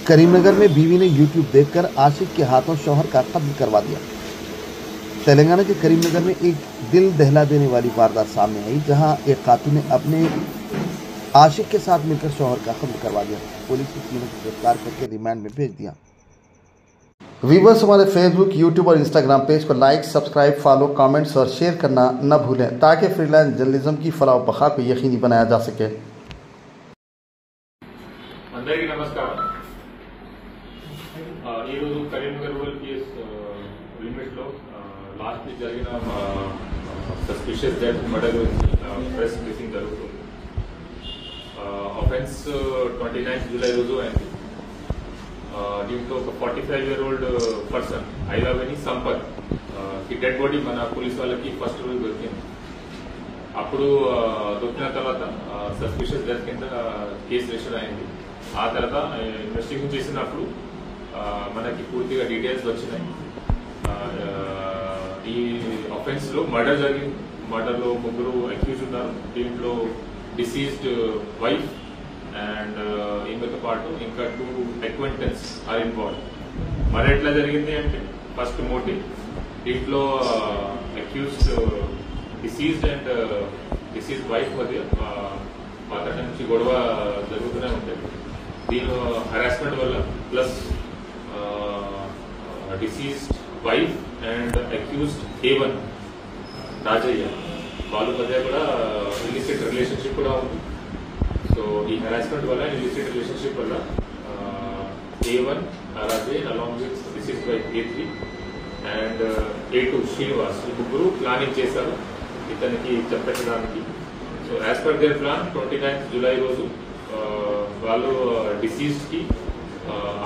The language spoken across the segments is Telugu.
करीमनगर में बीवी ने यूट्यूब देखकर आशिक के हाथों शौहर का कत्ल करवा दिया। तेलंगाना के करीमनगर में एक दिल दहला देने वाली वारदात सामने आई, जहां एक खातून ने अपने आशिक के साथ मिलकर शौहर का कत्ल करवा दिया। पुलिस ने तीनों को गिरफ्तार करके रिमांड में भेज दिया। व्यूअर्स, हमारे फेसबुक, यूट्यूब और इंस्टाग्राम पेज को लाइक, सब्सक्राइब, फॉलो, कमेंट्स और शेयर करना न भूलें, ताकि फ्रीलांस जर्नलिज्म की फलाह बखा को यकीनी बनाया जा सके। అందరికీ నమస్కారం। ఈరోజు కరీంనగర్ రూరల్ పిఎస్ లిమిట్ లో లాస్ట్ వీక్ జరిగిన సస్పిషియస్ డెత్ మర్డర్ గురించి ప్రెస్ బ్రీఫింగ్ జరుగుతుంది। ఆఫెన్స్ 29 జూలై రోజు అయింది। దీంట్లో ఒక 45-year-old పర్సన్ ఐలావేని సంపత్ ఈ డెడ్ బాడీ మన పోలీస్ వాళ్ళకి ఫస్ట్ రోజు దొరికింది। అప్పుడు దొరికిన తర్వాత సస్పిషియస్ డెత్ కింద కేసు రిజిస్టర్ అయింది। ఆ తర్వాత ఇన్వెస్టిగేషన్ చేసినప్పుడు మనకి పూర్తిగా డీటెయిల్స్ వచ్చినాయి। ఈ ఆఫెన్స్ లో మర్డర్ జరిగింది। మర్డర్ లో ముగ్గురు అక్యూజ్ ఉన్నారు। దీంట్లో డిసీజ్డ్ వైఫ్ అండ్ ఈమెతో పాటు ఇంకా 2 అక్వెంటెన్స్ ఆర్ ఇన్వాల్వ్డ్। మరి ఎట్లా జరిగింది అంటే, ఫస్ట్ మోటివ్, దీంట్లో accused deceased and deceased wife మధ్య పాత నుంచి గొడవ జరుగుతూనే ఉంటుంది। దీని హరాస్మెంట్ వల్ల plus deceased wife and accused A1 Rajaiah వాళ్ళ మధ్య కూడా ఇల్లిసిట్ రిలేషన్షిప్ కూడా ఉంది। సో ఈ హరాస్మెంట్ వల్ల, ఇల్లిసిట్ రిలేషన్షిప్ వల్ల A1 Rajaiah along with deceased wife A3 and A2 Srinivas ఈ ముగ్గురు ప్లానింగ్ చేశారు ఇతనికి చెప్పడానికి। So as per their plan 29 July రోజు వాళ్ళు డిసీజ్డ్ కి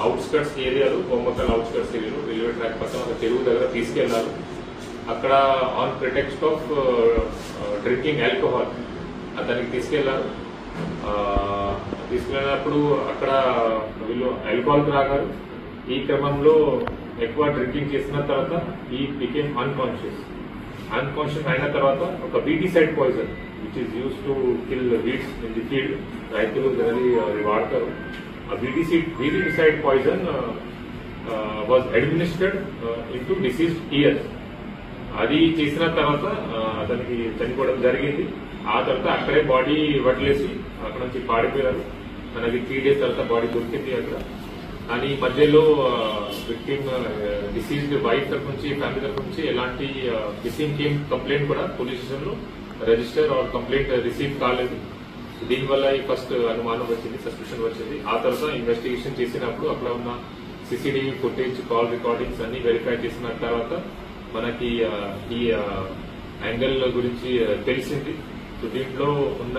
అవుట్స్కట్స్ ఏరియాలో, బొమ్మకల్ అవుట్స్కట్స్ ఏరియాలో రైల్వే ట్రాక్ పక్కన ఒక చెరువు దగ్గర తీసుకెళ్లారు। అక్కడ on pretext of drinking alcohol అతనికి తీసుకెళ్లారు। తీసుకెళ్ళినప్పుడు అక్కడ వీళ్ళు ఆల్కహాల్ త్రాగారు। ఈ క్రమంలో ఎక్కువ డ్రింకింగ్ చేసిన తర్వాత ఈ బికేమ్ అన్కాన్షియస్ అయిన తర్వాత ఒక weedicide poison which is use to kill weeds in the field, రైతులు జనరలీ అది వాడతారు। ఆ weedicide poison was administered into deceased ear. అది చేసిన తర్వాత అతనికి చనిపోవడం జరిగింది। ఆ తర్వాత అక్కడే బాడీ వదిలేసి అక్కడ నుంచి పాడిపోయారు। మనకి 3 days తర్వాత బాడీ దొరికింది అక్కడ। కానీ మధ్యలో విక్టిమ్ డిసీజ్డ్ వైఫ్ తరఫు నుంచి, ఫ్యామిలీ తరఫు నుంచి ఎలాంటి మిస్సింగ్ కేమ్ కంప్లైంట్ కూడా పోలీస్ స్టేషన్ లో రిజిస్టర్ ఆర్ కంప్లైంట్ రిసీవ్ కాలేదు। దీనివల్ల ఈ ఫస్ట్ అనుమానం వచ్చింది, సస్పిషన్ వచ్చింది। ఆ తర్వాత ఇన్వెస్టిగేషన్ చేసినప్పుడు అక్కడ ఉన్న CCTV ఫుటేజ్, కాల్ రికార్డింగ్స్ అన్ని వెరిఫై చేసిన తర్వాత మనకి ఈ యాంగిల్ గురించి తెలిసింది। సో దీంట్లో ఉన్న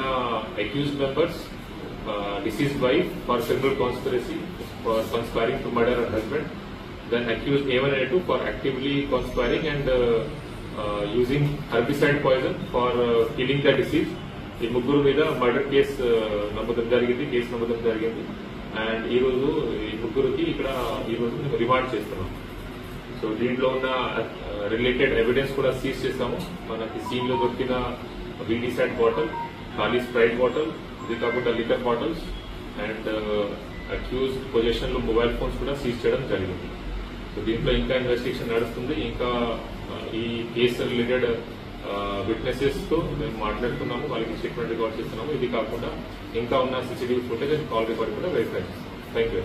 accused members, deceased wife for criminal conspiracy for conspiring to murder her husband, then accused A1 and A2 for actively conspiring and using herbicide poison for killing the deceased. ఈ ముగ్గురు మీద మర్డర్ కేసు నమోదం జరిగింది అండ్ ఈ రోజు ఈ ముగ్గురికి ఇక్కడ ఈ రోజు మేము రిమాండ్ చేస్తున్నాం। సో దీంట్లో ఉన్న రిలేటెడ్ ఎవిడెన్స్ కూడా సీజ్ చేస్తాము। మనకి సీన్ లో దొరికిన వీటిసైడ్ బాటిల్, ఖాళీ స్ప్రైట్ బాటిల్, ఇది కాకుండా liquor bottles and accused possession లో మొబైల్ ఫోన్స్ కూడా సీజ్ చేయడం జరిగింది। సో దీంట్లో ఇంకా ఇన్వెస్టిగేషన్ నడుస్తుంది। ఇంకా ఈ కేసు రిలేటెడ్ విట్నెసెస్ తో మేము మాట్లాడుతున్నాము, వాళ్ళకి స్టేట్మెంట్ రికార్డ్ చేస్తున్నాము। ఇది కాకుండా ఇంకా ఉన్న CCTV footage and call record కూడా వెరిఫై చేస్తాం। Thank you.